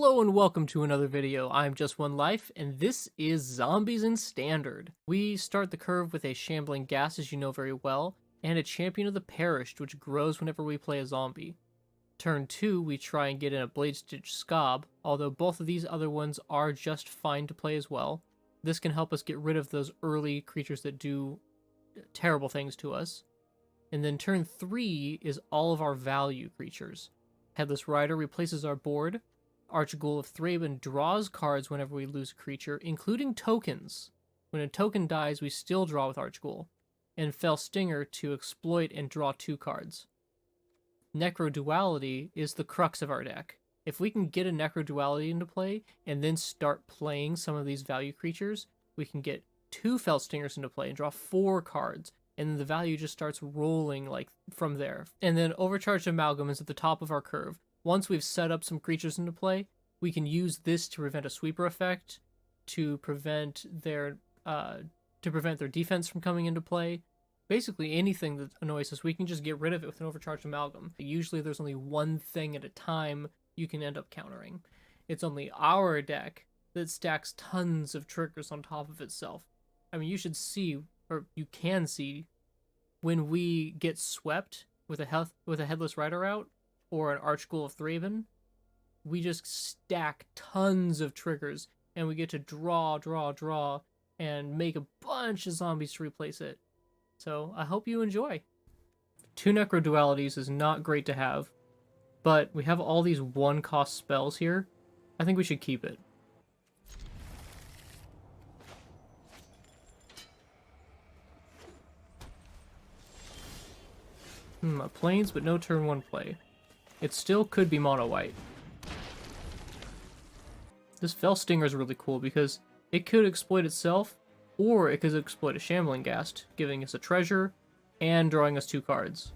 Hello and welcome to another video. I'm Just One Life, and this is Zombies in Standard. We start the curve with a Shambling Ghast, as you know very well, and a Champion of the Perished, which grows whenever we play a zombie. Turn 2, we try and get in a Blade Stitch Scob, although both of these other ones are just fine to play as well. This can help us get rid of those early creatures that do terrible things to us. And then turn 3 is all of our value creatures. Headless Rider replaces our board. Archghoul of Thraben draws cards whenever we lose a creature, including tokens. When a token dies, we still draw with Archghoul. And Fell Stinger to exploit and draw 2 cards. Necroduality is the crux of our deck. If we can get a Necroduality into play, and then start playing some of these value creatures, we can get 2 Fell Stingers into play and draw 4 cards, and then the value just starts rolling like from there. And then Overcharged Amalgam is at the top of our curve. Once we've set up some creatures into play, we can use this to prevent a sweeper effect, to prevent their defense from coming into play. Basically anything that annoys us, we can just get rid of it with an Overcharged Amalgam. Usually there's only one thing at a time you can end up countering. It's only our deck that stacks tons of triggers on top of itself. I mean, you should see, or you can see, when we get swept with a Headless Rider out, or an Archghoul of Thraben, we just stack tons of triggers, and we get to draw, and make a bunch of zombies to replace it. So, I hope you enjoy. 2 Necrodualities is not great to have, but we have all these 1-cost spells here. I think we should keep it. A Plains, but no turn 1 play. It still could be mono white. This Fell Stinger is really cool because it could exploit itself, or it could exploit a Shambling Ghast, giving us a treasure and drawing us 2 cards.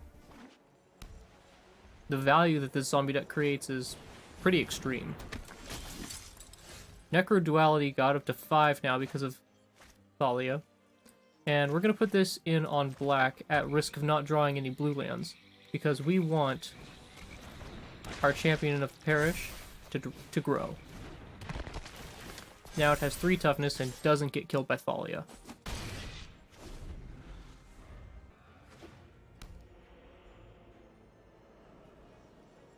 The value that this zombie deck creates is pretty extreme. Necroduality got up to 5 now because of Thalia. And we're going to put this in on black at risk of not drawing any blue lands, because we want our Champion of the Parish to grow. Now it has 3 toughness and doesn't get killed by Thalia.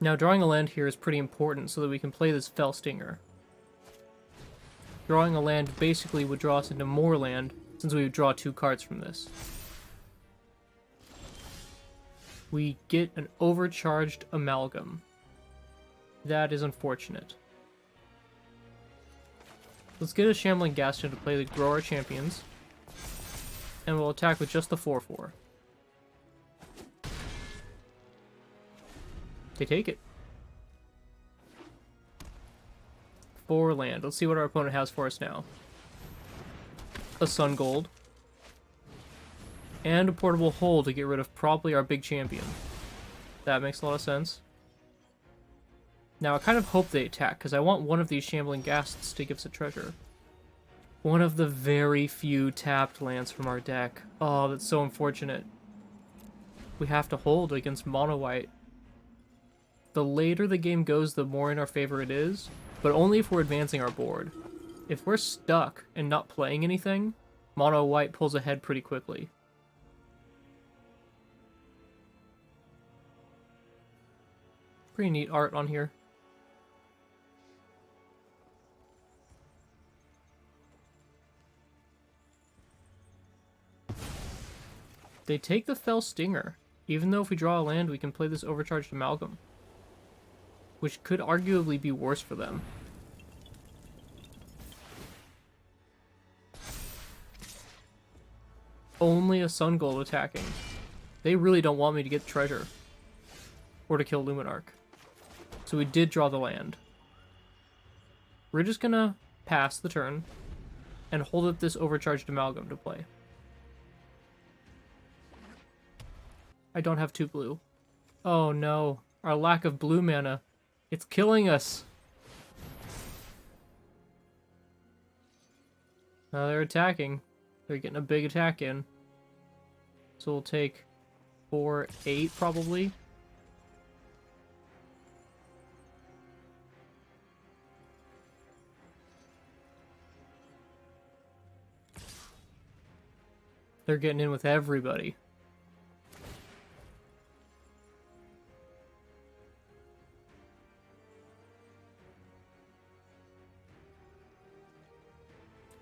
Now drawing a land here is pretty important so that we can play this Fell Stinger. Drawing a land basically would draw us into more land, since we would draw 2 cards from this. We get an Overcharged Amalgam. That is unfortunate. Let's get a Shambling Ghast into play to grow our champions. And we'll attack with just the 4/4. They take it. 4 land. Let's see what our opponent has for us now. A Sun Gold. And a Portable Hole to get rid of probably our big champion. That makes a lot of sense. Now, I kind of hope they attack, because I want one of these Shambling Ghasts to give us a treasure. One of the very few tapped lands from our deck. Oh, that's so unfortunate. We have to hold against mono white. The later the game goes, the more in our favor it is, but only if we're advancing our board. If we're stuck and not playing anything, mono white pulls ahead pretty quickly. Pretty neat art on here. They take the Fell Stinger. Even though if we draw a land, we can play this Overcharged Amalgam, which could arguably be worse for them. Only a Sun Gold attacking. They really don't want me to get treasure. Or to kill Luminarch. So we did draw the land. We're just gonna pass the turn and hold up this Overcharged Amalgam to play. I don't have 2 blue. Oh no, our lack of blue mana. It's killing us. Now they're attacking. They're getting a big attack in. So we'll take 4/8 probably. They're getting in with everybody.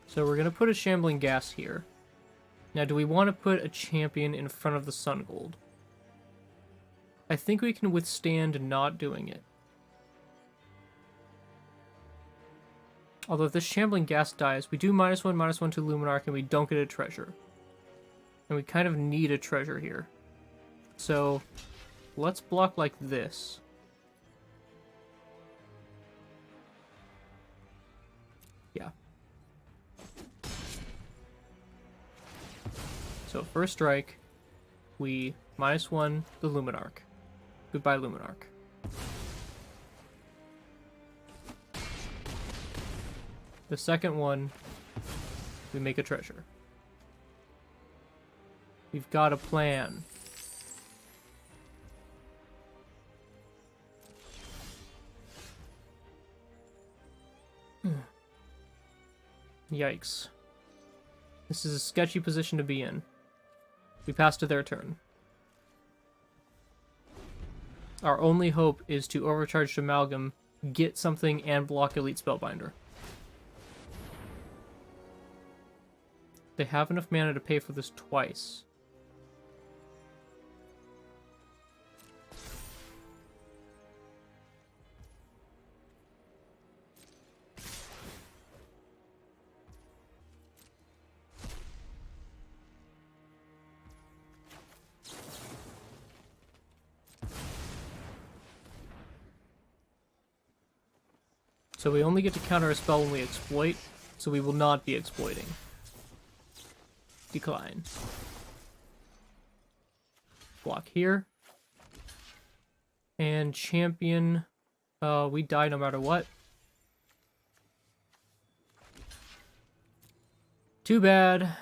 So we're going to put a Shambling Ghast here. Now, do we want to put a champion in front of the Sun Gold? I think we can withstand not doing it. Although if this Shambling Ghast dies, we do -1/-1 to Luminarch, and we don't get a treasure. And we kind of need a treasure here. So, let's block like this. Yeah. So, first strike, we -1 the Luminarch. Goodbye, Luminarch. The second one, we make a treasure. We've got a plan. Yikes. This is a sketchy position to be in. We pass to their turn. Our only hope is to overcharge Amalgam, get something, and block Elite Spellbinder. They have enough mana to pay for this twice. So we only get to counter a spell when we exploit, so we will not be exploiting. Decline. Block here. And champion. We die no matter what. Too bad.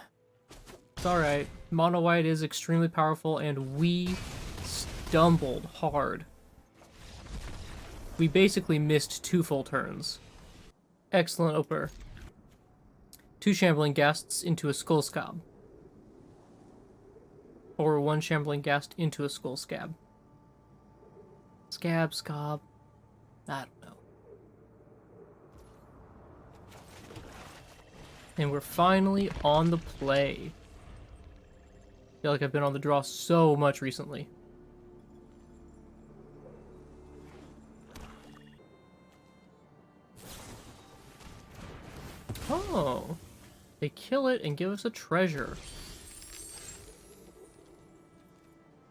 It's alright. Mono White is extremely powerful, and we stumbled hard. We basically missed 2 full turns. Excellent opener. 2 Shambling Ghasts into a Skull Scab. Or 1 Shambling Ghast into a Skull Scab. Scab. I don't know. And we're finally on the play. I feel like I've been on the draw so much recently. Oh, they kill it and give us a treasure.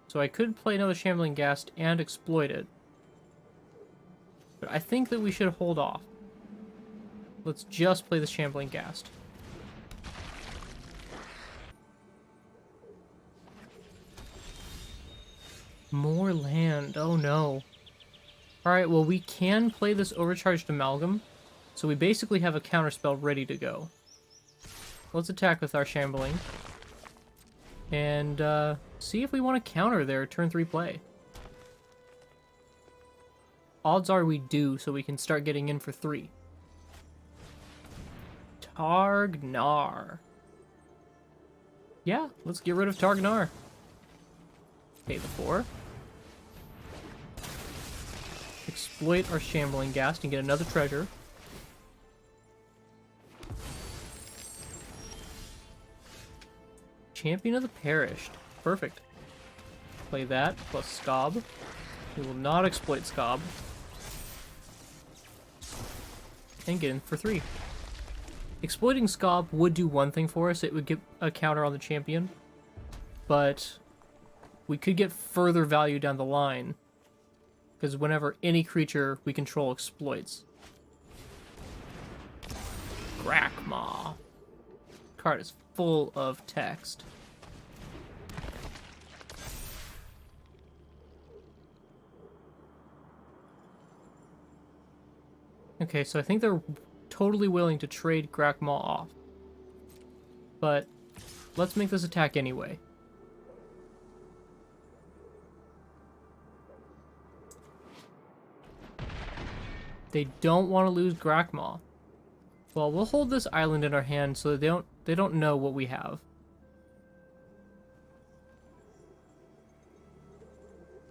So I could play another Shambling Ghast and exploit it. But I think that we should hold off. Let's just play the Shambling Ghast. More land, oh no. Alright, well we can play this Overcharged Amalgam. So we basically have a counterspell ready to go. Let's attack with our Shambling. And see if we want to counter their turn 3 play. Odds are we do, so we can start getting in for 3. Targnar. Yeah, let's get rid of Targnar. Pay the 4. Exploit our Shambling Ghast and get another treasure. Champion of the Perished. Perfect. Play that, plus Scob. We will not exploit Scob. And get in for 3. Exploiting Scob would do one thing for us. It would get a counter on the champion. But we could get further value down the line. Because whenever any creature we control exploits. Grakmaw. Card is full of text. Okay, so I think they're totally willing to trade Grakmaw off. But let's make this attack anyway. They don't want to lose Grakmaw. Well, we'll hold this island in our hand so they don't know what we have.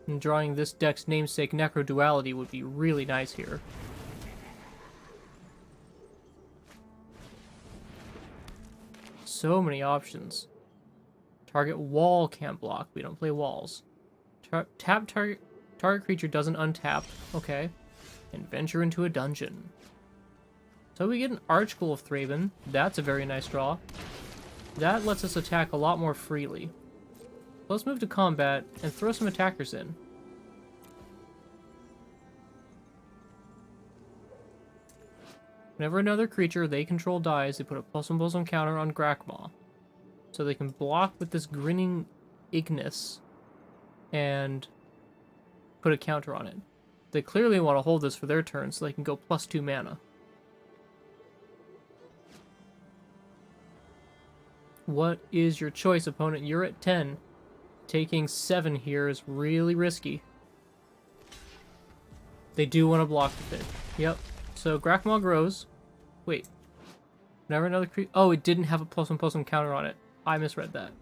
And drawing this deck's namesake Necro Duality would be really nice here. So many options. Target wall can't block. We don't play walls. Tap target creature doesn't untap. Okay. And venture into a dungeon. So we get an Archghoul of Thraben. That's a very nice draw. That lets us attack a lot more freely. Let's move to combat and throw some attackers in. Whenever another creature they control dies, they put a +1/+1 counter on Grakmaw. So they can block with this Grinning Ignis and put a counter on it. They clearly want to hold this for their turn so they can go +2 mana. What is your choice, opponent? You're at 10. Taking 7 here is really risky. They do want to block with it. Yep. So Grakmaw grows. Wait. Never another creature. Oh, it didn't have a +1/+1 counter on it. I misread that.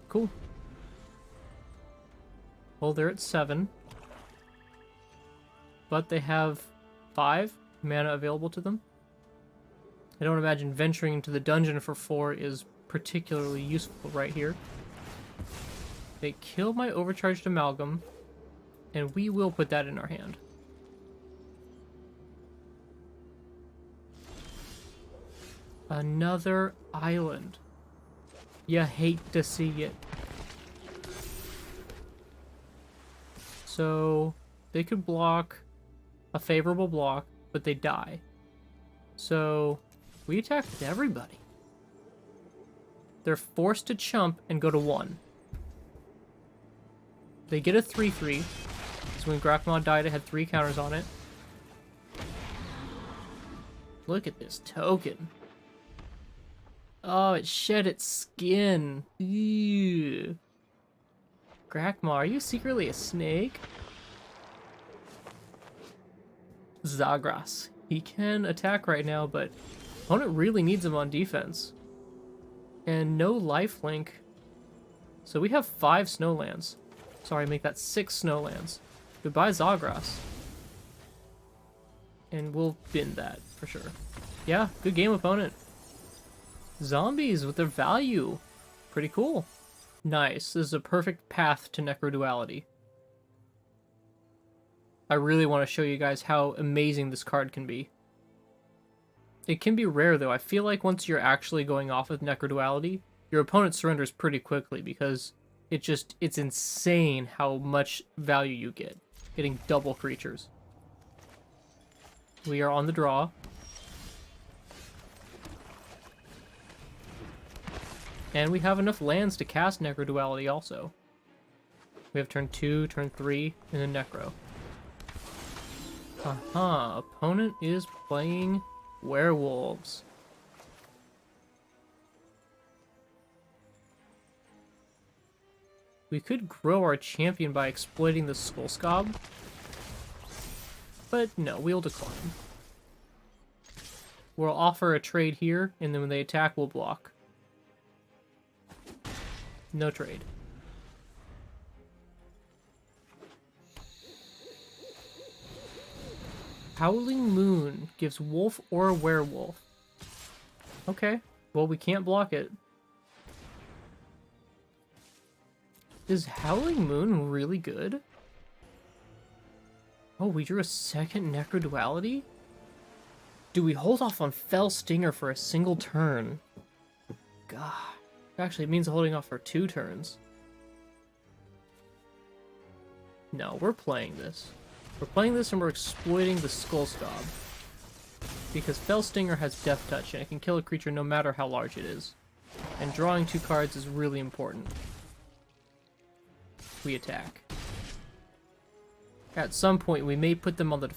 Cool. Well, they're at 7. But they have 5 mana available to them. I don't imagine venturing into the dungeon for 4 is particularly useful right here. They kill my Overcharged Amalgam, and we will put that in our hand. Another island. You hate to see it. So they could block a favorable block, but they die. So we attack with everybody. They're forced to chump and go to 1. They get a 3/3. So when Grakmaw died, it had 3 counters on it. Look at this token. Oh, it shed its skin. Ew. Grakmaw, are you secretly a snake? Zagras. He can attack right now, but opponent really needs him on defense. And no lifelink. So we have 5 snowlands. Sorry, make that 6 snowlands. Goodbye, Zagras. And we'll bin that, for sure. Yeah, good game, opponent. Zombies with their value. Pretty cool. Nice. This is a perfect path to Necroduality. I really want to show you guys how amazing this card can be. It can be rare, though. I feel like once you're actually going off with Necroduality, your opponent surrenders pretty quickly because it's insane how much value you get. Getting double creatures. We are on the draw. And we have enough lands to cast Necroduality also. We have turn 2, turn 3, and then Necro. Aha, opponent is playing werewolves. We could grow our champion by exploiting the Skullscob. But no, we'll decline. We'll offer a trade here, and then when they attack, we'll block. No trade. Howling Moon gives wolf or werewolf. Okay, well we can't block it. Is Howling Moon really good? Oh, we drew a second Necroduality? Do we hold off on Fell Stinger for a single turn? God. Actually, it means holding off for 2 turns. No, we're playing this. We're playing this and we're exploiting the Skullscob. Because Fell Stinger has Death Touch and it can kill a creature no matter how large it is. And drawing 2 cards is really important. We attack. At some point, we may put them on the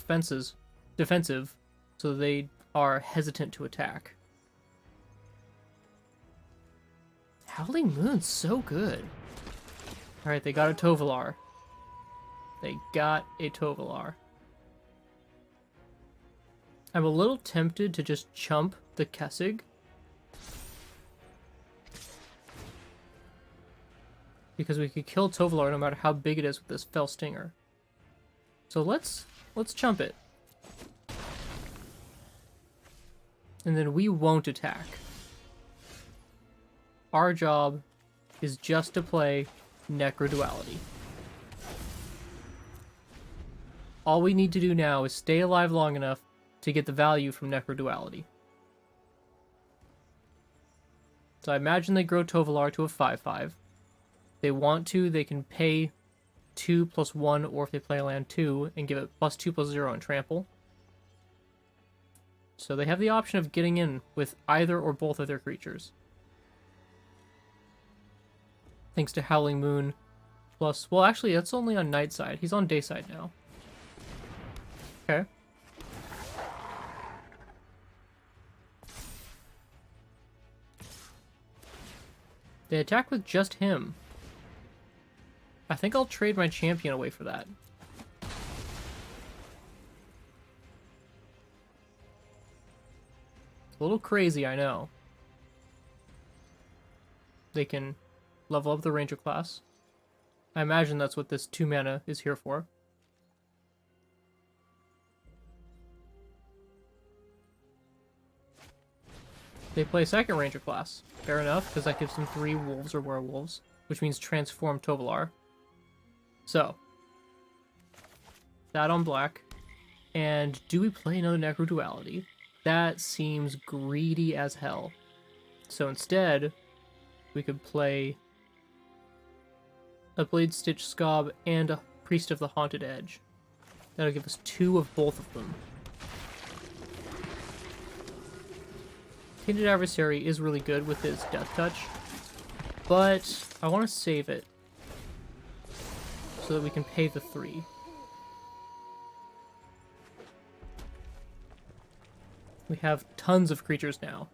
defensive, so they are hesitant to attack. Howling Moon's so good. Alright, they got a Tovolar. They got a Tovolar. I'm a little tempted to just chump the Kessig. because we could kill Tovolar no matter how big it is with this Fell Stinger. So let's chump it. And then we won't attack. Our job is just to play Necroduality. All we need to do now is stay alive long enough to get the value from Necroduality. So I imagine they grow Tovolar to a 5/5. If they want to, they can pay 2+1, or if they play land 2, and give it +2/+0 on trample. So they have the option of getting in with either or both of their creatures. Thanks to Howling Moon. Plus, well, actually, that's only on night side. He's on day side now. Okay. They attack with just him. I think I'll trade my champion away for that. It's a little crazy, I know. They can level up the ranger class. I imagine that's what this 2 mana is here for. They play second ranger class. Fair enough, because that gives them 3 wolves or werewolves, which means transform Tovolar. So, that on black. And do we play another Necroduality? That seems greedy as hell. So instead, we could play a Blade Stitch Scob and a Priest of the Haunted Edge. That'll give us 2 of both of them. Tainted Adversary is really good with his Death Touch, but I want to save it so that we can pay the 3. We have tons of creatures now.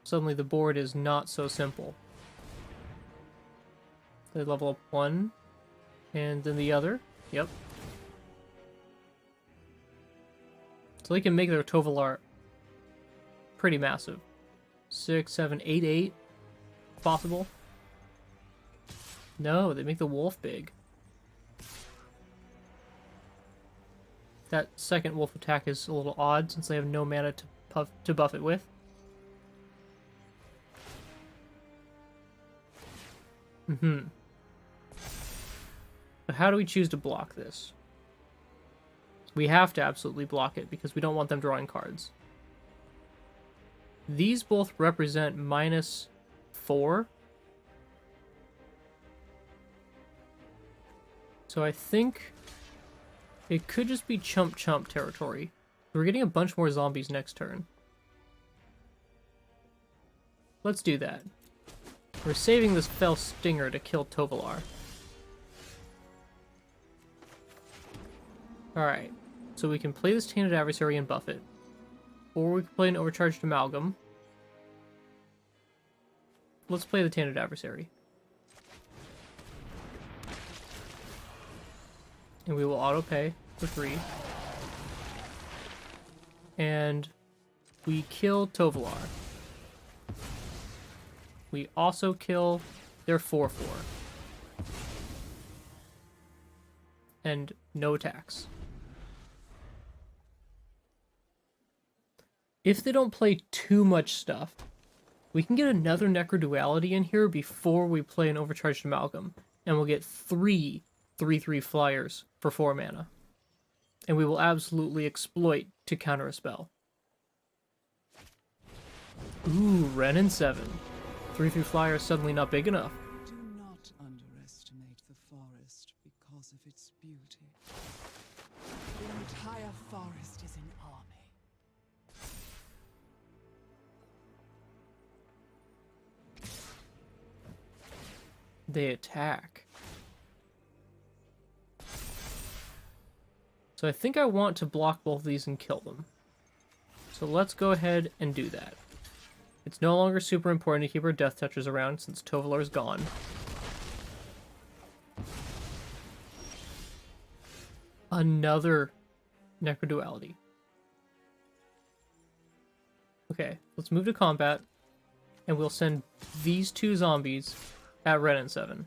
Suddenly the board is not so simple. They level up 1, and then the other. Yep. So they can make their Tovolar pretty massive. 6, 7, 8, 8. Possible. No, they make the wolf big. That second wolf attack is a little odd since they have no mana to buff it with. But how do we choose to block this? We have to absolutely block it because we don't want them drawing cards. These both represent -4. So I think it could just be chump chump territory. We're getting a bunch more zombies next turn. Let's do that. We're saving this Fell Stinger to kill Tovolar. Alright, so we can play this Tainted Adversary and buff it. Or we can play an Overcharged Amalgam. Let's play the Tainted Adversary. And we will auto-pay for 3. And we kill Tovolar. We also kill their 4/4. And no attacks. If they don't play too much stuff, we can get another Necroduality in here before we play an Overcharged Amalgam, and we'll get 3 3/3 flyers for 4 mana. And we will absolutely exploit to counter a spell. Ooh, Ren and 7. 3/3 flyer is suddenly not big enough. Do not underestimate the forest because of its beauty. The entire forest is an army. They attack. So I think I want to block both of these and kill them. So let's go ahead and do that. It's no longer super important to keep our Death Touchers around since Tovolar's gone. Another Necroduality. Okay, let's move to combat, and we'll send these 2 zombies at red and 7.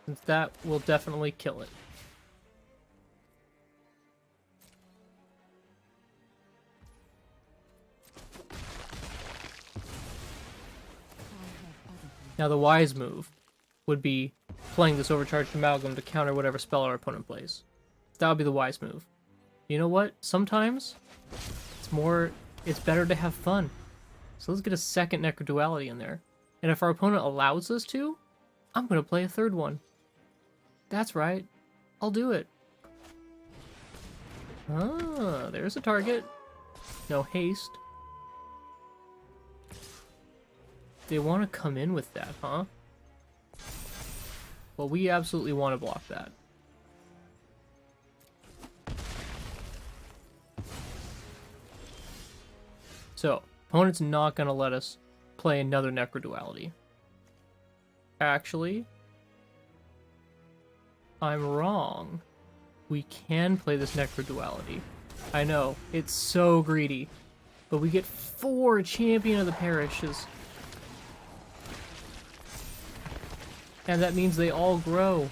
Since that will definitely kill it. Now the wise move would be playing this Overcharged Amalgam to counter whatever spell our opponent plays. That would be the wise move. You know what? Sometimes it's better to have fun. So let's get a second Necroduality in there. And if our opponent allows us to, I'm going to play a third one. That's right. I'll do it. Ah, there's a target. No haste. They want to come in with that, huh? Well, we absolutely want to block that. So, opponent's not going to let us play another Necroduality. Actually, I'm wrong. We can play this Necroduality. I know, it's so greedy. But we get 4 Champion of the Parishes. And that means they all grow.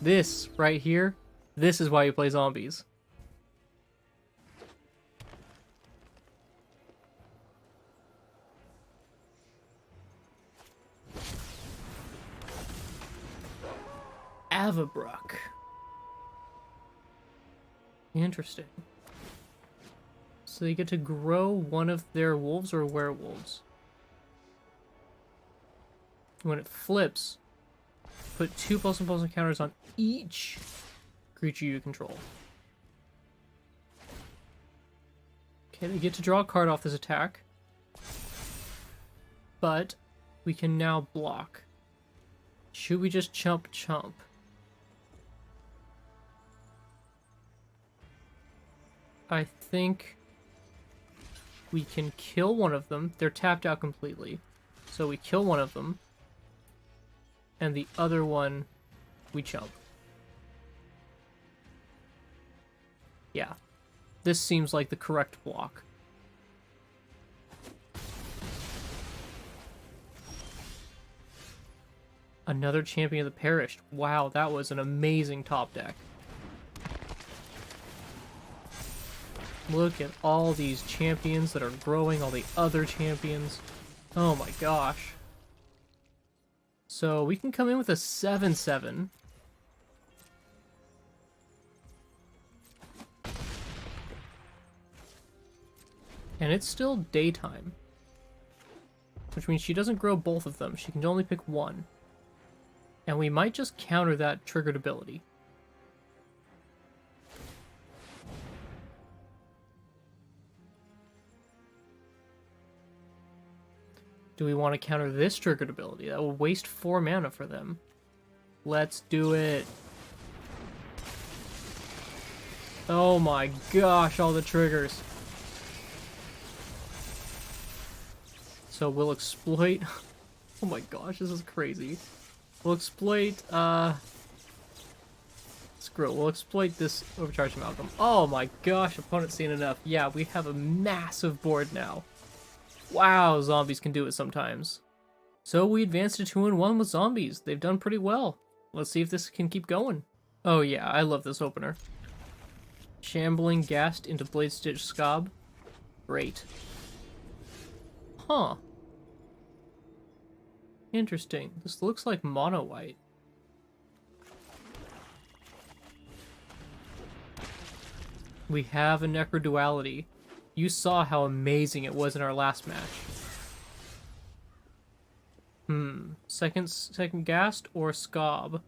This, right here, this is why you play zombies. Avabruck. Interesting. So they get to grow one of their wolves or werewolves. When it flips, put 2 +1/+1 counters on each creature you control. Okay, they get to draw a card off this attack. But we can now block. Should we just chump? I think we can kill one of them. They're tapped out completely. So we kill one of them. And the other one, we chump. Yeah. This seems like the correct block. Another Champion of the Perished. Wow, that was an amazing top deck. Look at all these champions that are growing, all the other champions. Oh my gosh. So we can come in with a 7/7. And it's still daytime. Which means she doesn't grow both of them. She can only pick one. And we might just counter that triggered ability. Do we want to counter this triggered ability? That will waste 4 mana for them. Let's do it. Oh my gosh, all the triggers. So we'll exploit... Oh my gosh, this is crazy. We'll exploit, screw it, we'll exploit this Overcharged Amalgam. Oh my gosh, opponent's seen enough. Yeah, we have a massive board now. Wow, zombies can do it sometimes. So we advanced to 2-1 with zombies. They've done pretty well. Let's see if this can keep going. Oh yeah, I love this opener. Shambling Ghast into Blade Stitch Scob. Great. Huh. Interesting. This looks like mono white. We have a Necroduality. You saw how amazing it was in our last match. Second Ghast or Scob?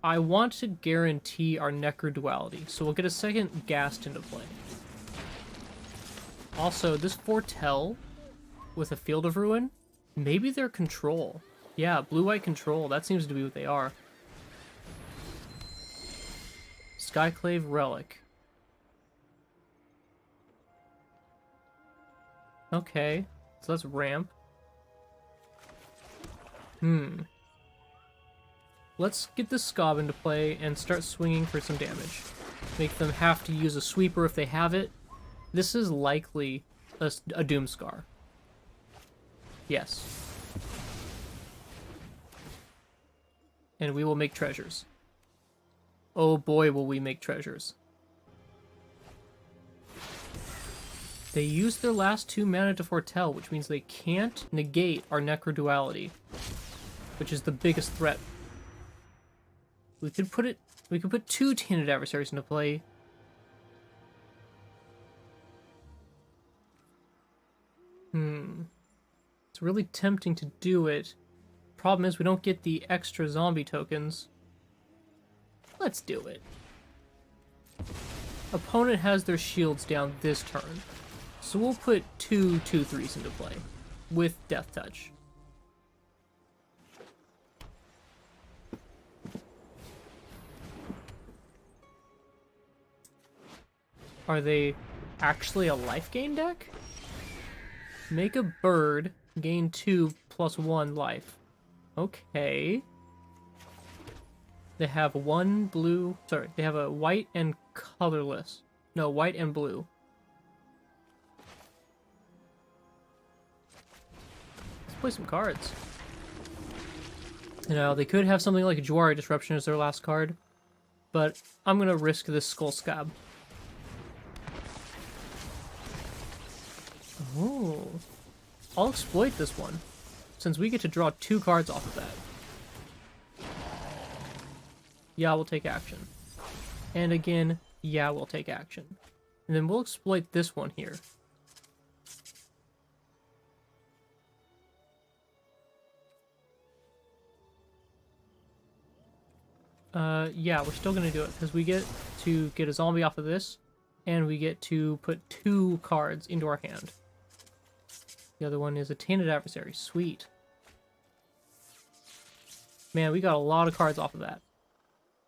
I want to guarantee our Necroduality, so we'll get a second Ghast into play. Also, this Foretell with a Field of Ruin, maybe they're control. Yeah, blue-white control, that seems to be what they are. Skyclave Relic. Okay, so let's ramp. Let's get this Scob into play and start swinging for some damage. Make them have to use a sweeper if they have it. This is likely a Doomscar. Yes. And we will make treasures. Oh boy, will we make treasures. They used their last 2 mana to foretell, which means they can't negate our Necro Duality, which is the biggest threat. We could put 2 Tainted Adversaries into play. It's really tempting to do it. Problem is we don't get the extra zombie tokens. Let's do it. Opponent has their shields down this turn. So we'll put 2 2/3s into play with Death Touch. Are they actually a life gain deck? Make a bird, gain 2 + 1 life. Okay. They have one blue, sorry, they have a white and colorless. No, white and blue. Let's play some cards. You know, they could have something like Jwari Disruption as their last card, but I'm gonna risk this Skull Scab. Oh. I'll exploit this one, since we get to draw 2 cards off of that. Yeah, we'll take action. And again, yeah, we'll take action. And then we'll exploit this one here. Yeah, we're still gonna do it, because we get to get a zombie off of this, and we get to put 2 cards into our hand. The other one is a Tainted Adversary. Sweet. Man, we got a lot of cards off of that.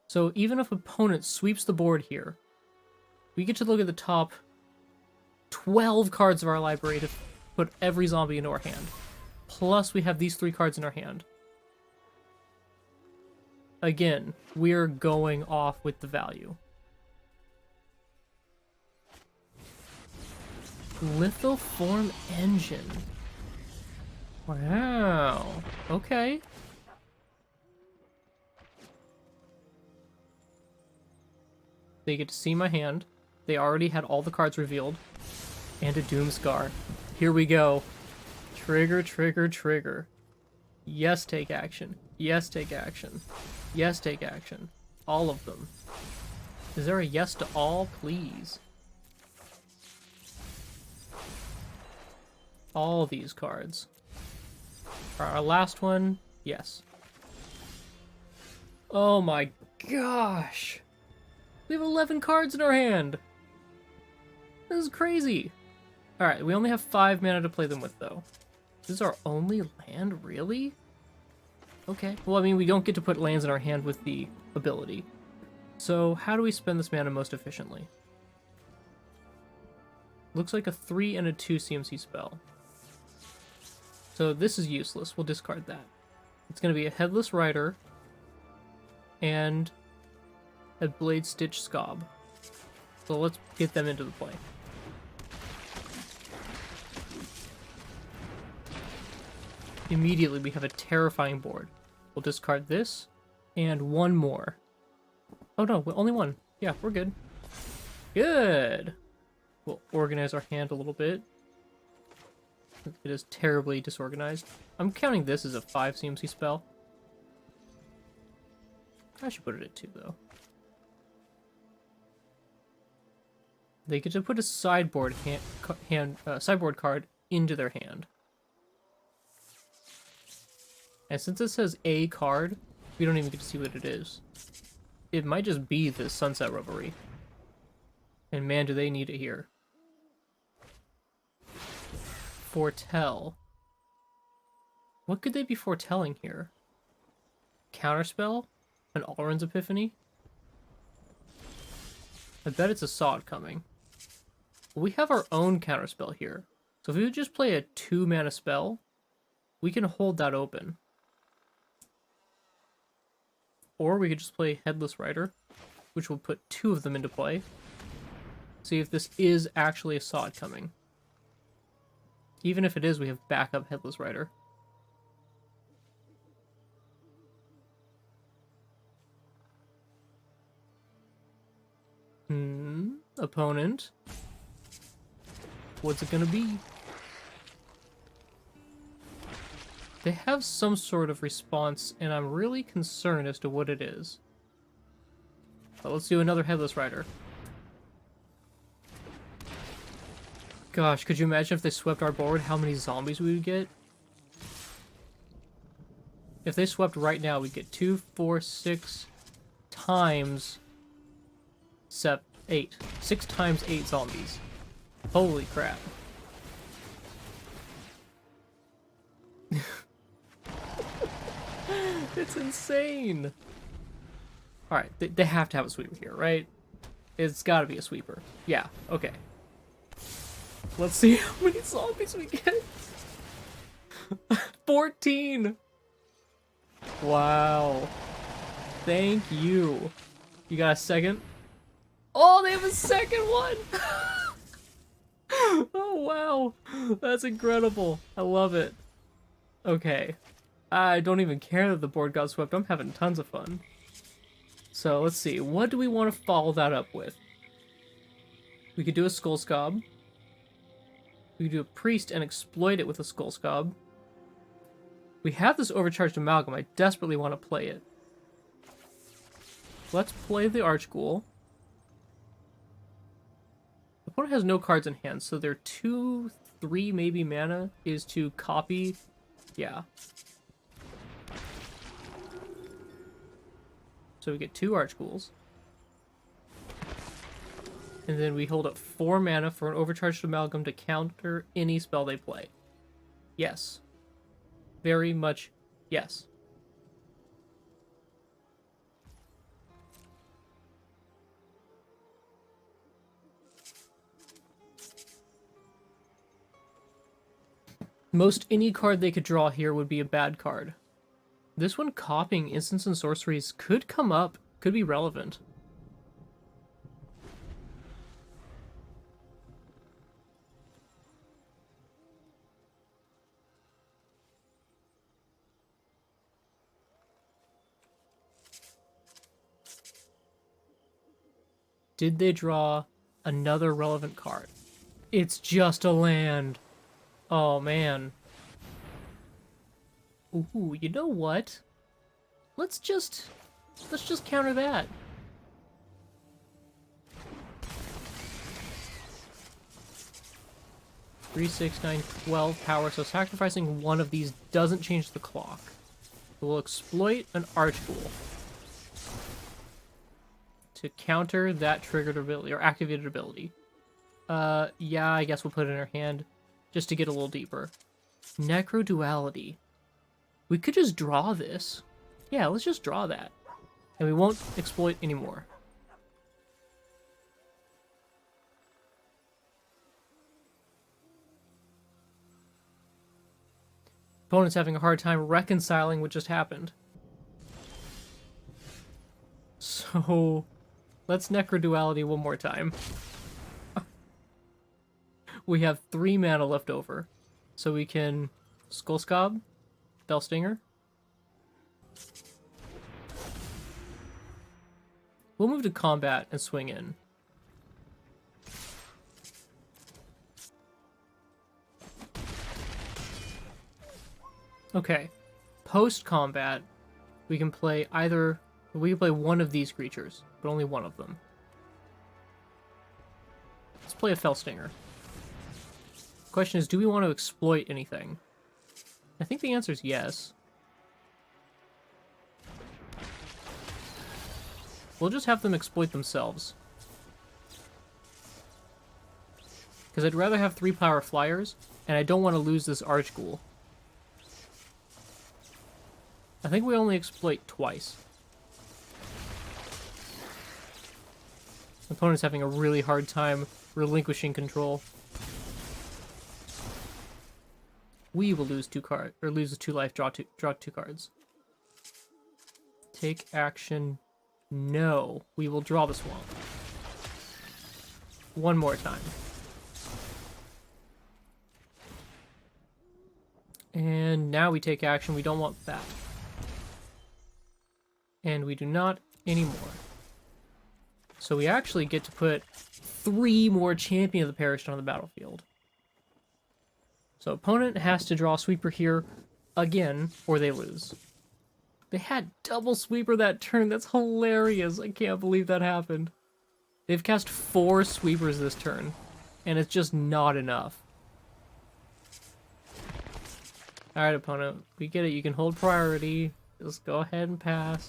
So even if opponent sweeps the board here, we get to look at the top 12 cards of our library to put every zombie into our hand. Plus we have these 3 cards in our hand. Again, we're going off with the value. Lithoform Engine. Wow. Okay. They get to see my hand. They already had all the cards revealed. And a Doomscar. Here we go. Trigger, trigger, trigger. Yes, take action. Yes, take action. Yes, take action. All of them. Is there a yes to all? Please. All these cards. Our last one, yes. Oh my gosh! We have 11 cards in our hand! This is crazy! Alright, we only have 5 mana to play them with, though. This is our only land, really? Okay. Well, I mean, we don't get to put lands in our hand with the ability. So, how do we spend this mana most efficiently? Looks like a 3 and a 2 CMC spell. So this is useless. We'll discard that. It's going to be a Headless Rider and a Blade Stitch Scob. So let's get them into the play. Immediately we have a terrifying board. We'll discard this and 1 more. Oh no, only 1. Yeah, we're good. Good! We'll organize our hand a little bit. It is terribly disorganized. I'm counting this as a 5 CMC spell. I should put it at 2, though. They get to put a sideboard sideboard card into their hand. And since it says a card, we don't even get to see what it is. It might just be the Sunset Revelry. And man, do they need it here. Foretell. What could they be foretelling here? Counterspell? An Alrund's Epiphany? I bet it's a Sod coming. We have our own counterspell here. So if we would just play a 2 mana spell, we can hold that open. Or we could just play Headless Rider, which will put 2 of them into play. See if this is actually a Sod coming. Even if it is, we have backup Headless Rider. Opponent. What's it gonna be? They have some sort of response, and I'm really concerned as to what it is. But let's do another Headless Rider. Gosh, could you imagine if they swept our board, how many zombies we would get? If they swept right now, we'd get 2, 4, 6 times 8. 6 times 8 zombies. Holy crap. It's insane. Alright, they have to have a sweeper here, right? It's gotta be a sweeper. Yeah, okay. Let's see how many zombies we get. 14! Wow. Thank you. You got a second? Oh, they have a second one! Oh, wow. That's incredible. I love it. Okay. I don't even care that the board got swept. I'm having tons of fun. So, let's see. What do we want to follow that up with? We could do a Skull Scob. We could do a Priest and exploit it with a Skull Scob. We have this Overcharged Amalgam. I desperately want to play it. Let's play the Archghoul. The opponent has no cards in hand, so their 2, 3 maybe mana is to copy. Yeah. So we get 2 Archghouls. And then we hold up 4 mana for an Overcharged Amalgam to counter any spell they play. Yes. Very much yes. Most any card they could draw here would be a bad card. This one, copying instants and sorceries, could come up, could be relevant. Did they draw another relevant card? It's just a land. Oh, man. Ooh, you know what? Let's just counter that. Three, 6, 9, 12 power, so sacrificing one of these doesn't change the clock. We'll exploit an Archghoul to counter that triggered ability, or activated ability. Yeah, I guess we'll put it in our hand, just to get a little deeper. Necroduality. We could just draw this. Yeah, let's just draw that. And we won't exploit anymore. Opponent's having a hard time reconciling what just happened. So, let's Necroduality one more time. We have 3 mana left over. So we can Skull Scob, Bellstinger. We'll move to combat and swing in. Okay. Post-combat, we can play one of these creatures, but only one of them. Let's play a Fellstinger. The question is, do we want to exploit anything? I think the answer is yes. We'll just have them exploit themselves. Because I'd rather have 3 power flyers, and I don't want to lose this Archghoul. I think we only exploit twice. The opponent's having a really hard time relinquishing control. We will lose 2 cards, or lose a 2 life, draw 2 cards. Take action. No, we will draw the swamp. One more time. And now we take action. We don't want that. And we do not anymore. So we actually get to put 3 more Champion of the Perished on the battlefield. So opponent has to draw Sweeper here again, or they lose. They had double Sweeper that turn. That's hilarious. I can't believe that happened. They've cast 4 Sweepers this turn, and it's just not enough. Alright, opponent. We get it. You can hold priority. Just go ahead and pass.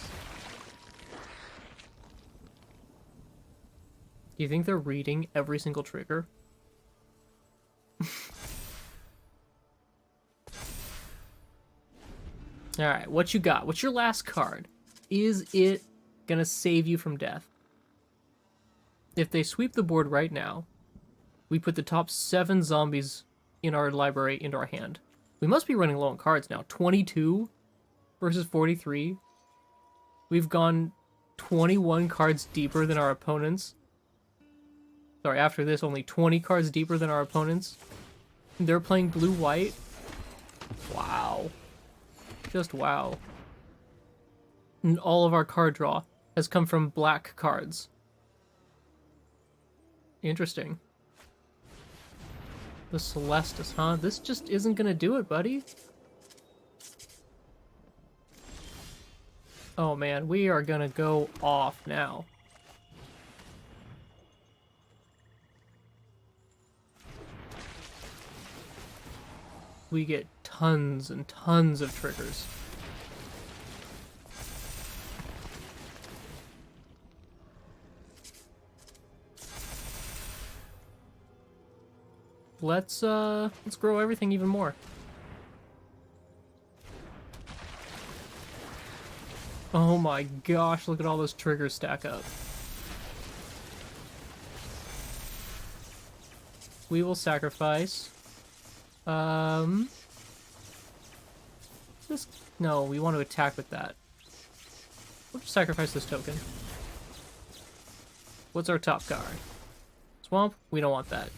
Do you think they're reading every single trigger? Alright, what you got? What's your last card? Is it gonna save you from death? If they sweep the board right now, we put the top 7 zombies in our library into our hand. We must be running low on cards now. 22 versus 43. We've gone 21 cards deeper than our opponents. Sorry, after this, only 20 cards deeper than our opponents. They're playing blue-white. Wow. Just wow. And all of our card draw has come from black cards. Interesting. The Celestis, huh? This just isn't gonna do it, buddy. Oh man, we are gonna go off now. We get tons and tons of triggers. Let's grow everything even more. Oh my gosh, look at all those triggers stack up. We will sacrifice. No, we want to attack with that. We'll just sacrifice this token. What's our top card? Swamp? We don't want that.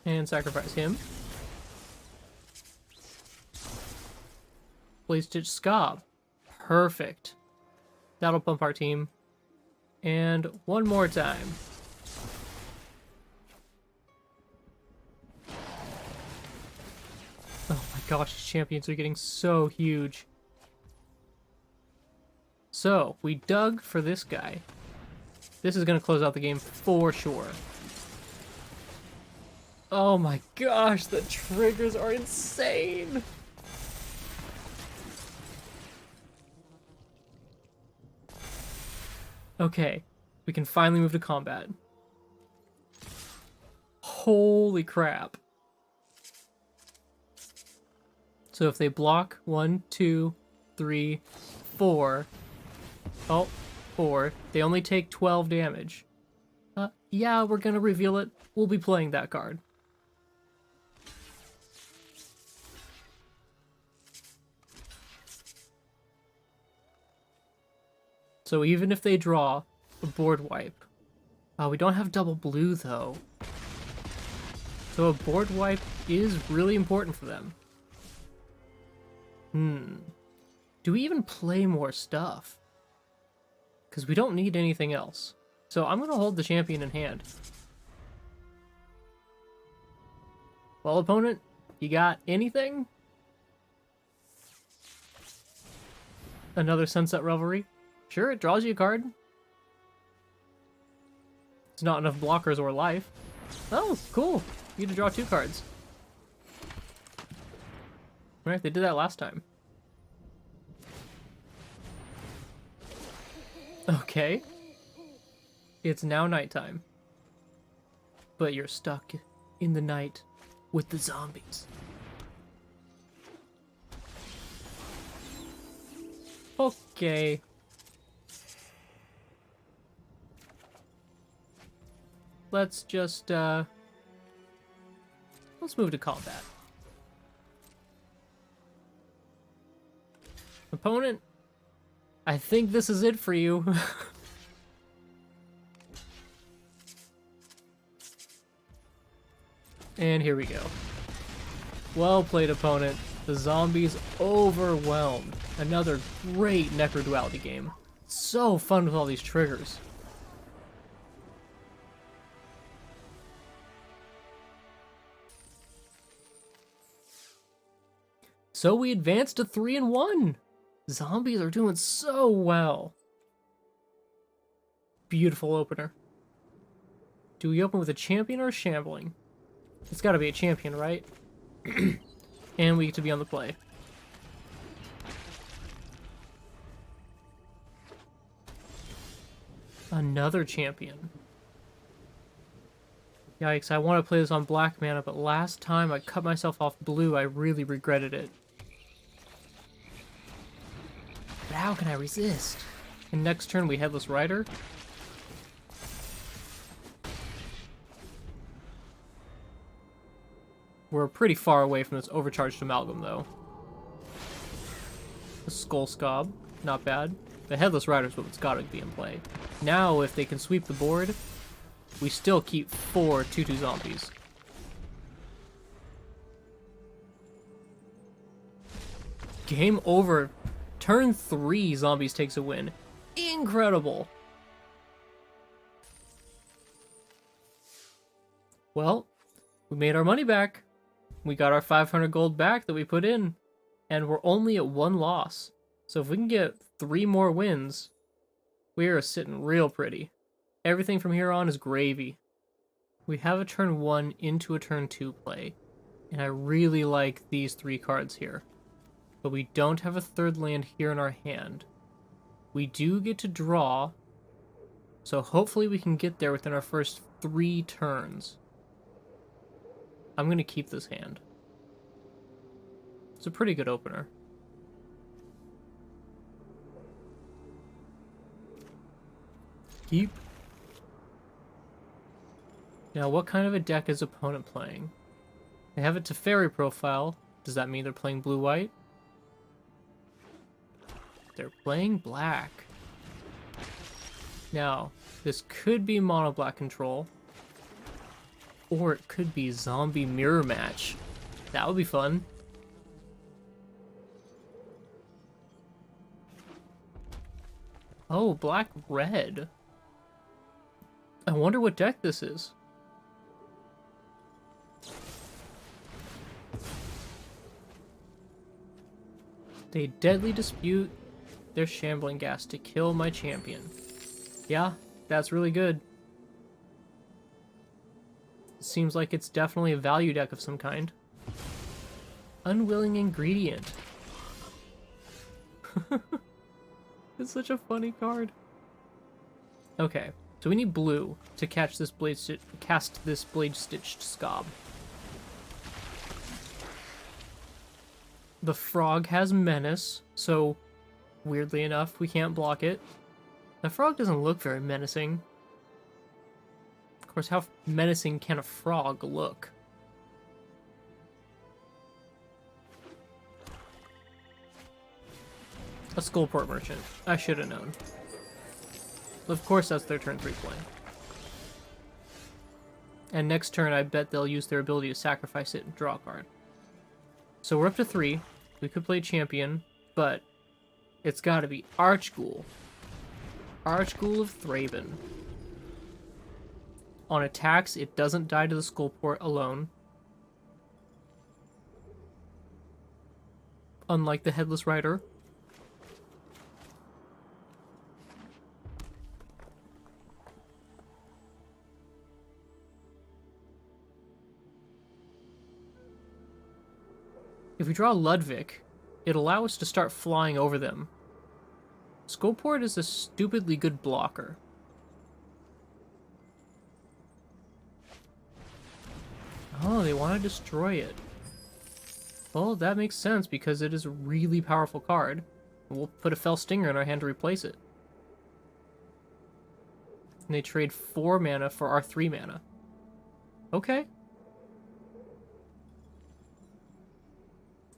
And sacrifice him. Blaze Stitch Scob. Perfect. That'll pump our team. And one more time. Oh my gosh, champions are getting so huge. So, we dug for this guy. This is going to close out the game for sure. Oh my gosh, the triggers are insane! Okay, we can finally move to combat. Holy crap. So if they block 1, 2, 3, 4. Oh, 4. They only take 12 damage. Yeah, we're gonna reveal it. We'll be playing that card. So even if they draw a board wipe, we don't have double blue though. So a board wipe is really important for them. Do we even play more stuff? Because we don't need anything else. So I'm going to hold the champion in hand. Well, opponent, you got anything? Another Sunset Revelry? Sure, it draws you a card. It's not enough blockers or life. Oh, cool. You get to draw 2 cards. Alright, they did that last time. Okay. It's now nighttime. But you're stuck in the night with the zombies. Okay. Let's just, let's move to combat. Opponent, I think this is it for you. And here we go. Well played, opponent. The zombies overwhelmed. Another great Necro Duality game. So fun with all these triggers. So we advanced to 3-1. Zombies are doing so well. Beautiful opener. Do we open with a champion or a shambling? It's gotta be a champion, right? And we get to be on the play. Another champion. Yikes, I want to play this on black mana, but last time I cut myself off blue, I really regretted it. But how can I resist? And next turn we Headless Rider. We're pretty far away from this overcharged Amalgam, though. The Skull Scob, not bad. The Headless Rider's what's gotta be in play. Now, if they can sweep the board, we still keep 4 2/2 zombies. Game over. Turn 3, zombies takes a win. Incredible! Well, we made our money back. We got our 500 gold back that we put in. And we're only at 1 loss. So if we can get 3 more wins, we are sitting real pretty. Everything from here on is gravy. We have a turn 1 into a turn 2 play. And I really like these 3 cards here. But we don't have a third land here in our hand. We do get to draw, so hopefully we can get there within our first 3 turns. I'm going to keep this hand. It's a pretty good opener. Keep. Now, what kind of a deck is opponent playing? They have a Teferi profile. Does that mean they're playing blue-white? They're playing black. Now, this could be mono black control. Or it could be zombie mirror match. That would be fun. Oh, black red. I wonder what deck this is. They deadly dispute their shambling gas to kill my champion. Yeah, that's really good. Seems like it's definitely a value deck of some kind. Unwilling ingredient. It's such a funny card. Okay, so we need blue to catch this cast this blade stitched scob. The frog has menace, so weirdly enough, we can't block it. The frog doesn't look very menacing. Of course, how menacing can a frog look? A Skullport Merchant. I should have known. Of course, that's their turn 3 play. And next turn, I bet they'll use their ability to sacrifice it and draw a card. So we're up to 3. We could play Champion, but it's gotta be Archghoul. Archghoul of Thraben. On attacks, it doesn't die to the Skullport alone. Unlike the Headless Rider. If we draw Ludwig, it'll allow us to start flying over them. Skullport is a stupidly good blocker. Oh, they want to destroy it. Well, that makes sense because it is a really powerful card. We'll put a Fell Stinger in our hand to replace it. And they trade 4 mana for our 3 mana. Okay.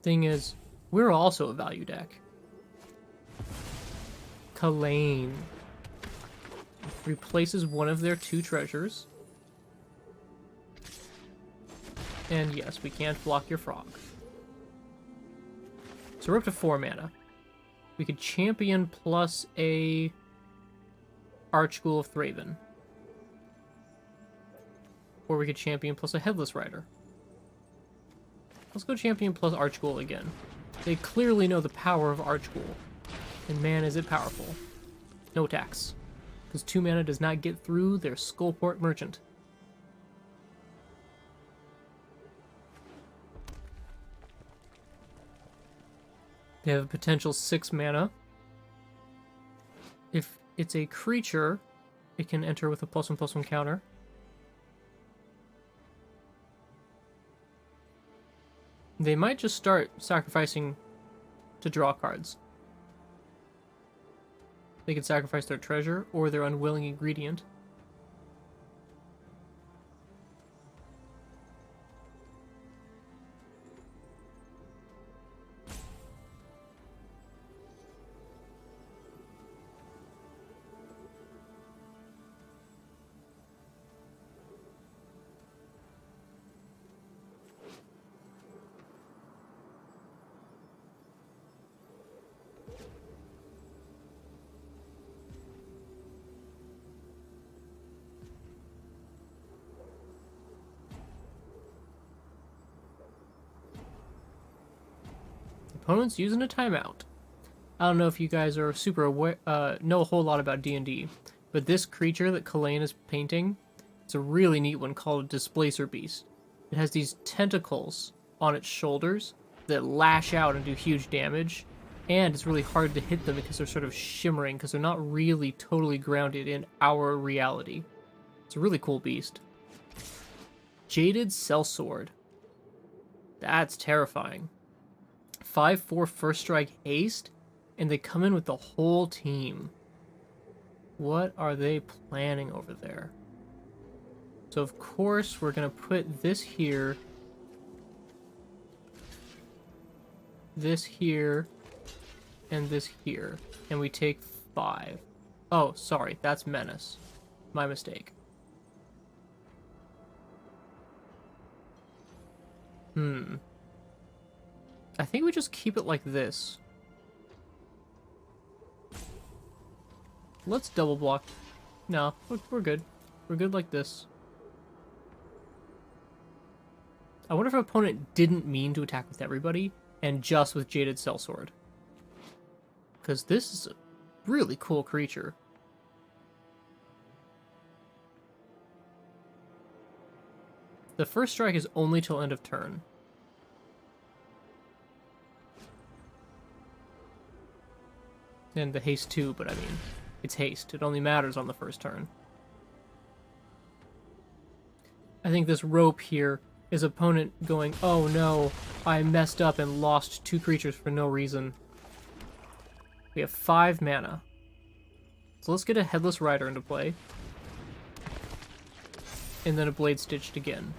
Thing is, we're also a value deck. Kalane replaces one of their 2 treasures. And yes, we can't block your frog. So we're up to 4 mana. We could champion plus a Archghoul of Thraben. Or we could champion plus a Headless Rider. Let's go champion plus Archghoul again. They clearly know the power of Archghoul. And man, is it powerful. No tax. Because 2 mana does not get through their Skullport Merchant. They have a potential 6 mana. If it's a creature, it can enter with a +1/+1 counter. They might just start sacrificing to draw cards. They could sacrifice their treasure or their unwilling ingredient. Opponent's using a timeout. I don't know if you guys are super aware, know a whole lot about D&D, but this creature that Kalain is painting, it's a really neat one called a Displacer Beast. It has these tentacles on its shoulders that lash out and do huge damage, and it's really hard to hit them because they're sort of shimmering because they're not really totally grounded in our reality. It's a really cool beast. Jaded Sellsword. That's terrifying. 5/4 first strike haste, and they come in with the whole team. What are they planning over there? So of course we're gonna put this here, and this here, and we take 5. Oh, sorry, that's Menace. My mistake. I think we just keep it like this. Let's double block. No, we're good. We're good like this. I wonder if our opponent didn't mean to attack with everybody and just with Jaded Sellsword. Because this is a really cool creature. The first strike is only till end of turn. And the haste too, but I mean, it's haste. It only matters on the first turn. I think this rope here is opponent going, oh no, I messed up and lost 2 creatures for no reason. We have 5 mana. So let's get a Headless Rider into play. And then a Blade Stitched again.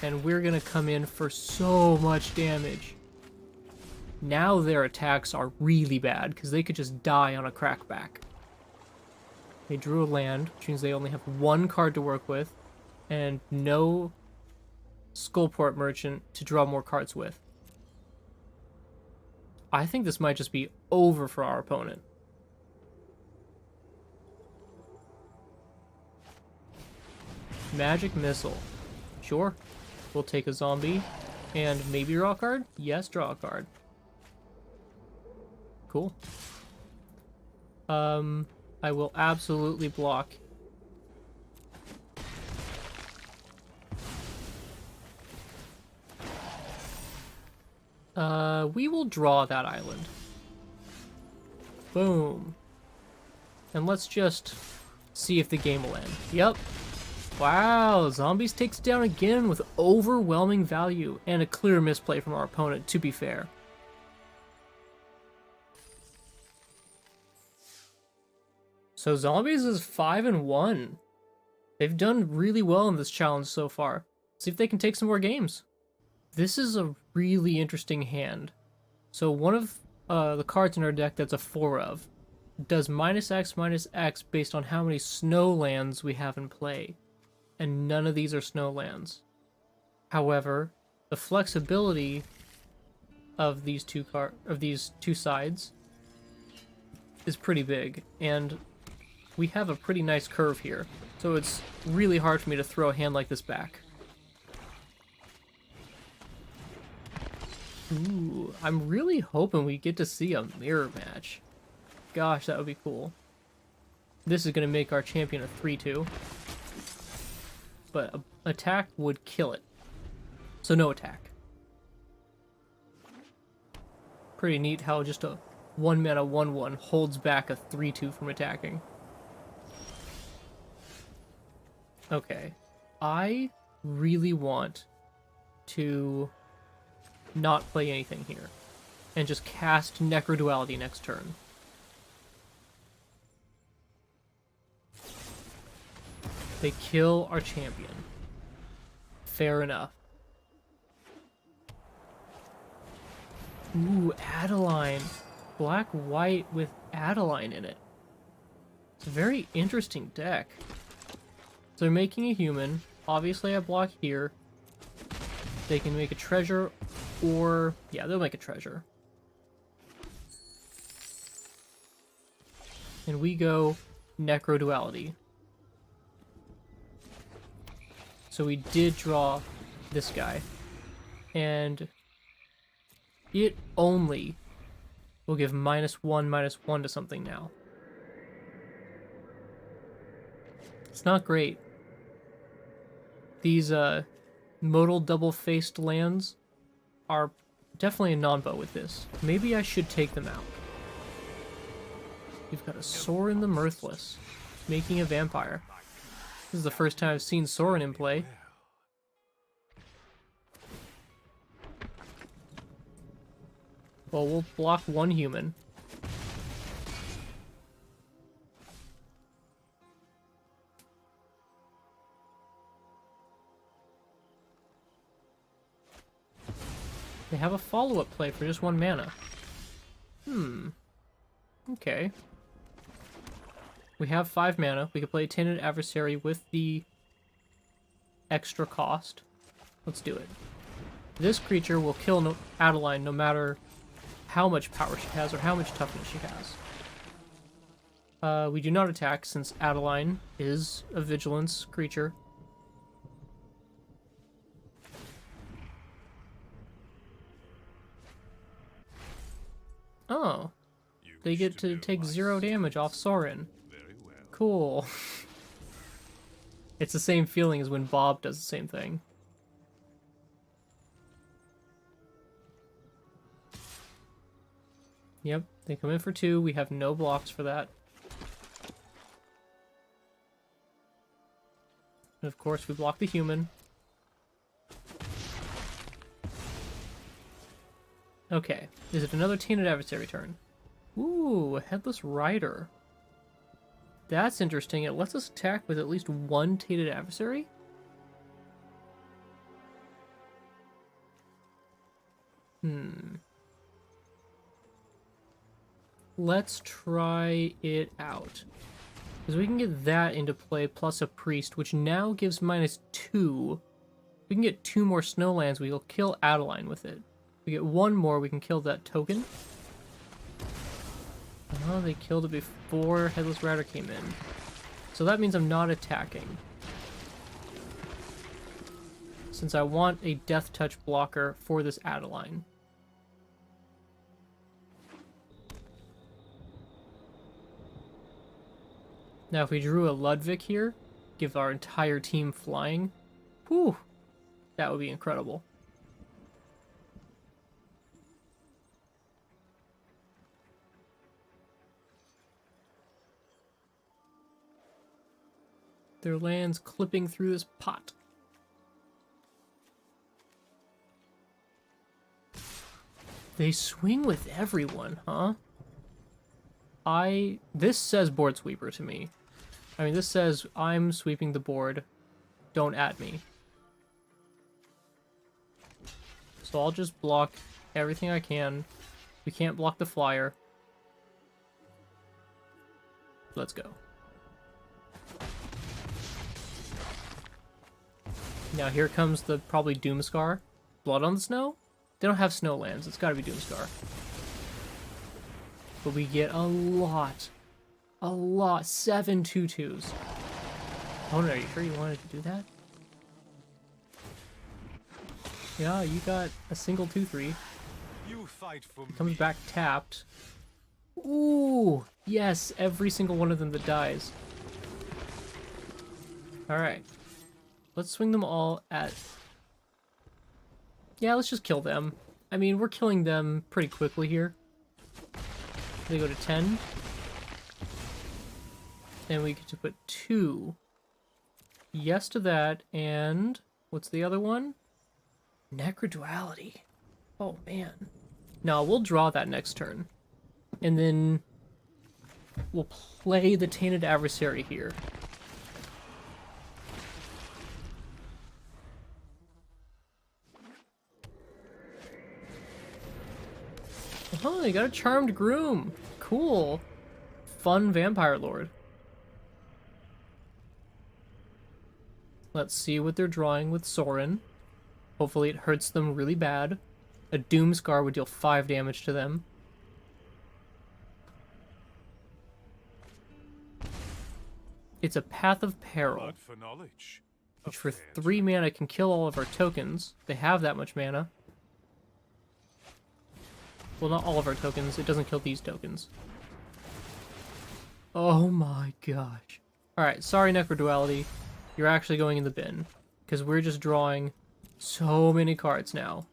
And we're gonna come in for so much damage. Now their attacks are really bad, because they could just die on a crackback. They drew a land, which means they only have 1 card to work with, and no Skullport Merchant to draw more cards with. I think this might just be over for our opponent. Magic Missile. Sure. We'll take a zombie, and maybe draw a card? Yes, draw a card. Cool. I will absolutely block. We will draw that island. Boom. And let's just see if the game will end. Yep. Wow, Zombies takes it down again with overwhelming value and a clear misplay from our opponent, to be fair. So Zombies is 5-1. They've done really well in this challenge so far. See if they can take some more games. This is a really interesting hand. So one of the cards in our deck that's a 4 of does -X/-X based on how many snow lands we have in play. And none of these are snow lands. However, the flexibility of these two sides is pretty big, and we have a pretty nice curve here, so it's really hard for me to throw a hand like this back. Ooh, I'm really hoping we get to see a mirror match. Gosh, that would be cool. This is going to make our champion a 3-2. But attack would kill it. So no attack. Pretty neat how just a 1-mana 1/1 holds back a 3-2 from attacking. Okay. I really want to not play anything here and just cast Necroduality next turn. They kill our champion. Fair enough. Ooh, Adeline. Black-white with Adeline in it. It's a very interesting deck. So they're making a human. Obviously I block here. They can make a treasure, or... yeah, they'll make a treasure. And we go Necroduality. So we did draw this guy. And it only will give -1/-1 to something now. It's not great. These modal double-faced lands are definitely a non-bow with this. Maybe I should take them out. We've got a Sorin the Mirthless, making a vampire. This is the first time I've seen Sorin in play. Well, we'll block one human. They have a follow-up play for just 1 mana. Okay. We have 5 mana. We could play Tainted Adversary with the extra cost. Let's do it. This creature will kill Adeline no matter how much power she has or how much toughness she has. We do not attack since Adeline is a vigilance creature. Oh, they get to take 0 damage off Sorin. Cool. It's the same feeling as when Bob does the same thing. Yep, they come in for 2. We have no blocks for that. And of course, we block the human. Okay, is it another Tainted Adversary turn? Ooh, a Headless Rider. That's interesting. It lets us attack with at least 1 Tainted Adversary? Let's try it out. Because we can get that into play plus a Priest, which now gives -2. We can get 2 more Snowlands, we will kill Adeline with it. If we get 1 more, we can kill that token. Oh, they killed it before Headless Rider came in. So that means I'm not attacking. Since I want a Death Touch blocker for this Adeline. Now if we drew a Ludwig here, give our entire team flying, whew, that would be incredible. Their land's clipping through this pot. They swing with everyone, huh? This says board sweeper to me. I mean, this says I'm sweeping the board. Don't at me. So I'll just block everything I can. We can't block the flyer. Let's go. Now here comes the probably Doomscar. Blood on the Snow? They don't have snowlands. It's gotta be Doomscar. But we get a lot. A lot. 7 2/2s. Oh no, are you sure you wanted to do that? Yeah, you got a single 2/3. You fight for It comes me. back tapped. Ooh, yes, every single one of them that dies. Alright. Let's swing them all at... Yeah, let's just kill them. I mean, we're killing them pretty quickly here. They go to 10. And we get to put 2. Yes to that, and... What's the other one? Necroduality. Oh, man. No, we'll draw that next turn. And then... we'll play the Tainted Adversary here. Oh, you got a Charmed Groom. Cool. Fun Vampire Lord. Let's see what they're drawing with Sorin. Hopefully it hurts them really bad. A Doomscar would deal 5 damage to them. It's a Path of Peril, Blood for knowledge. which for 3 mana can kill all of our tokens. They have that much mana. Well, not all of our tokens. It doesn't kill these tokens. Oh my gosh. Alright, sorry Necroduality. You're actually going in the bin. Because we're just drawing so many cards now.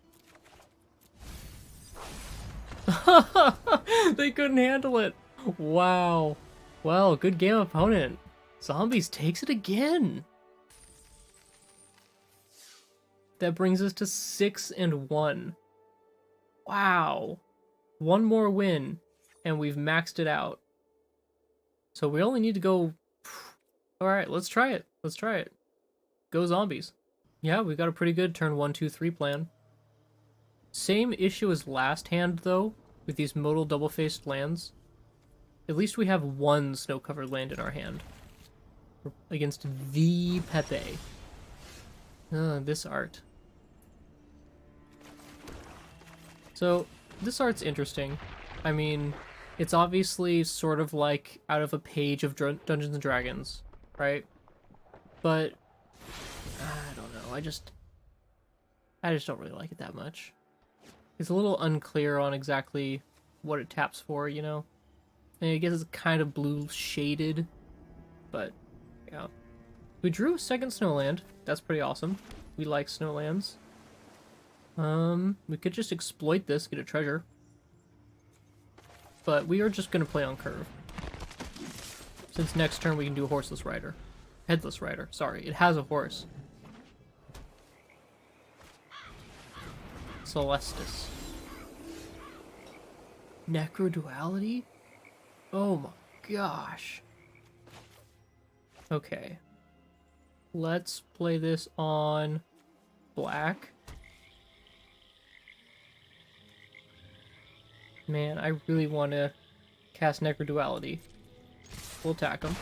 They couldn't handle it. Wow. Well, good game, opponent. Zombies takes it again. That brings us to 6-1. Wow. One more win, and we've maxed it out. So we only need to go... Alright, let's try it. Let's try it. Go zombies. Yeah, we've got a pretty good turn 1, 2, 3 plan. Same issue as last hand, though, with these modal double-faced lands. At least we have one snow-covered land in our hand. Against the Pepe. This art. So, this art's interesting. I mean, it's obviously sort of like out of a page of Dungeons and Dragons, right? But, I don't know, I just don't really like it that much. It's a little unclear on exactly what it taps for, you know? And I guess it's kind of blue shaded, but, yeah. We drew a second Snowland. That's pretty awesome. We like Snowlands. We could just exploit this, get a treasure. But we are just gonna play on curve. Since next turn we can do a horseless rider. Headless rider, sorry. It has a horse. Celestis. Necroduality? Oh my gosh. Okay. Let's play this on black. Man, I really want to cast Necroduality. We'll attack him.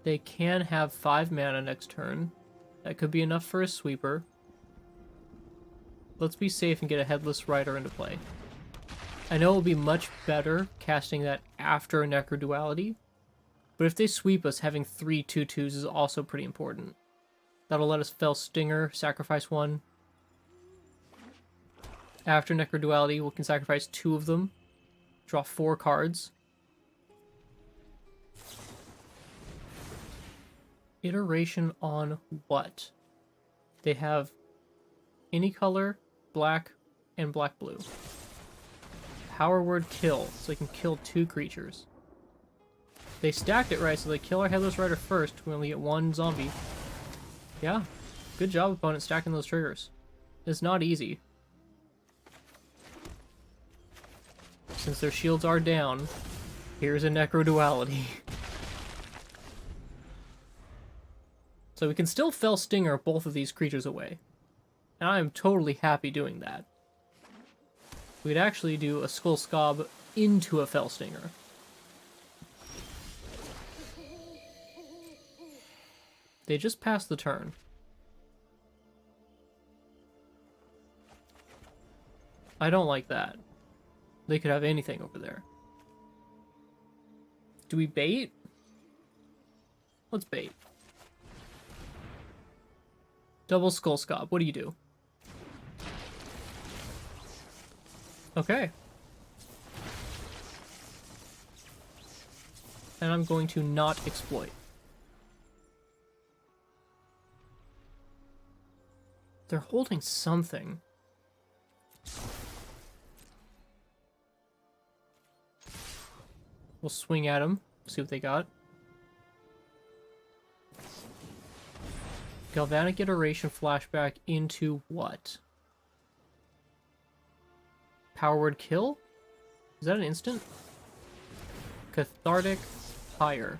They can have 5 mana next turn. That could be enough for a sweeper. Let's be safe and get a Headless Rider into play. I know it will be much better casting that after a Necroduality, but if they sweep us, having 3 2/2s is also pretty important. That'll let us Fell Stinger, sacrifice 1. After Necroduality, we can sacrifice 2 of them, draw 4 cards. Iteration on what? They have any color, black, and black-blue. Power word kill, so they can kill 2 creatures. They stacked it right, so they kill our Headless Rider first. We only get 1 zombie. Yeah, good job, opponent, stacking those triggers. It's not easy. Since their shields are down, here's a Necroduality. So we can still Fell Stinger both of these creatures away. And I am totally happy doing that. We could actually do a Skull Scob into a Fell Stinger. They just passed the turn. I don't like that. They could have anything over there. Do we bait? Let's bait. Double Skull Scob. What do you do? Okay. And I'm going to not exploit. They're holding something. We'll swing at them, see what they got. Galvanic Iteration flashback into what? Power Word Kill? Is that an instant? Cathartic Pyre.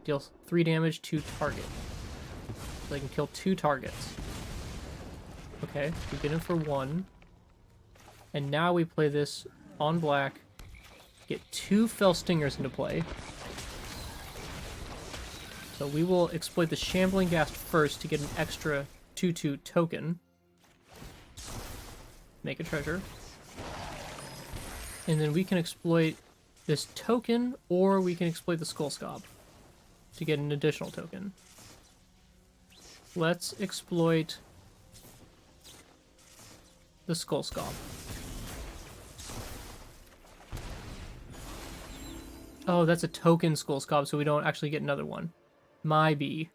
Deals 3 damage to target. So they can kill 2 targets. Okay, we get in for 1. And now we play this on black. Get 2 Fell Stingers into play. So we will exploit the Shambling Ghast first to get an extra 2/2 token. Make a treasure. And then we can exploit this token, or we can exploit the Skull Scob to get an additional token. Let's exploit the Skull Scob. Oh, that's a token Skull Scob, so we don't actually get another one. My B.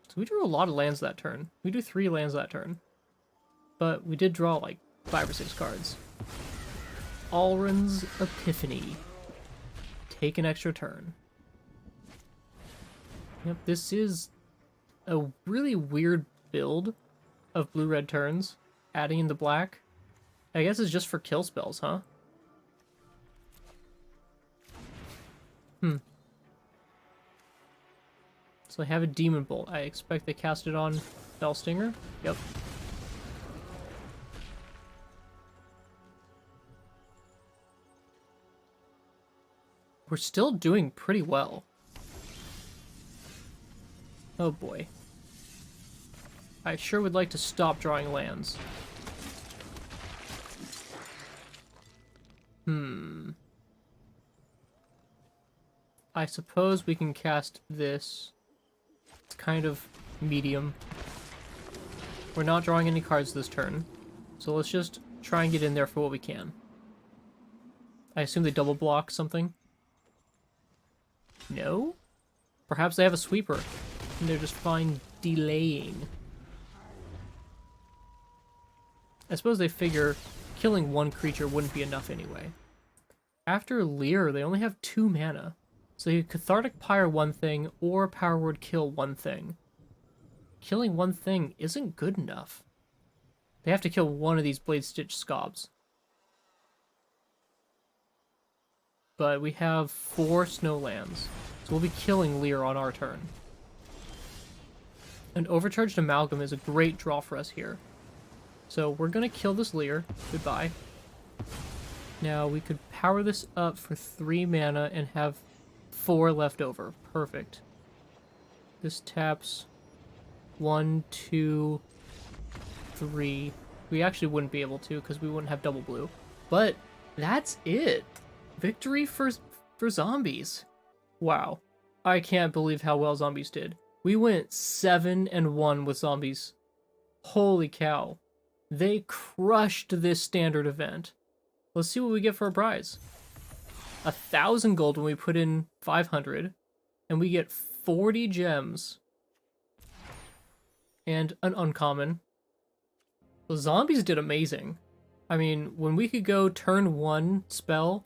So we drew a lot of lands that turn. We drew 3 lands that turn. But we did draw like 5 or 6 cards. Alrund's Epiphany. Take an extra turn. Yep, this is a really weird build of blue-red turns. Adding in the black. I guess it's just for kill spells, huh? So I have a Demon Bolt. I expect they cast it on Fellstinger. Yep. We're still doing pretty well. Oh boy. I sure would like to stop drawing lands. I suppose we can cast this. It's kind of medium. We're not drawing any cards this turn, so let's just try and get in there for what we can. I assume they double block something? No? Perhaps they have a sweeper, and they're just fine delaying. I suppose they figure killing 1 creature wouldn't be enough anyway. After Leer, they only have 2 mana. So you Cathartic Pyre 1 thing, or Power Word Kill 1 thing. Killing 1 thing isn't good enough. They have to kill 1 of these Blade Stitch Scobs. But we have 4 Snowlands, so we'll be killing Leer on our turn. An Overcharged Amalgam is a great draw for us here. So we're going to kill this Leer. Goodbye. Now we could power this up for 3 mana and have 4 left over. Perfect. This taps 1, 2, 3. We actually wouldn't be able to because we wouldn't have double blue. But that's it. Victory for zombies. Wow. I can't believe how well zombies did. We went 7-1 with zombies. Holy cow. They crushed this standard event. Let's see what we get for a prize. 1,000 gold when we put in 500, and we get 40 gems and an uncommon. The zombies did amazing. I mean, when we could go turn 1 spell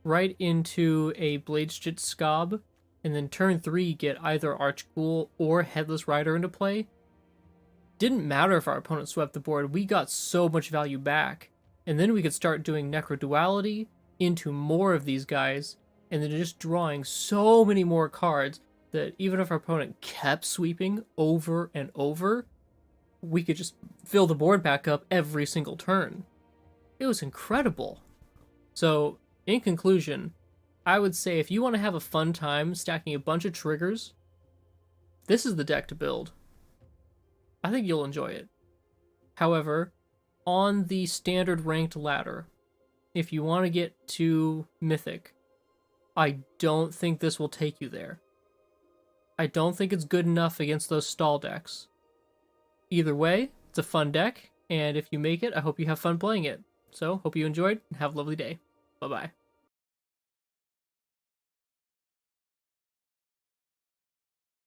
right into a Bladestitch Scob, and then turn 3 get either Archghoul or Headless Rider into play, didn't matter if our opponent swept the board, we got so much value back. And then we could start doing Necroduality into more of these guys, and then just drawing so many more cards that even if our opponent kept sweeping over and over, we could just fill the board back up every single turn. It was incredible. So, in conclusion, I would say if you want to have a fun time stacking a bunch of triggers, this is the deck to build. I think you'll enjoy it. However, on the standard ranked ladder, if you want to get to Mythic, I don't think this will take you there. I don't think it's good enough against those stall decks. Either way, it's a fun deck, and if you make it, I hope you have fun playing it. So, hope you enjoyed, and have a lovely day. Bye-bye.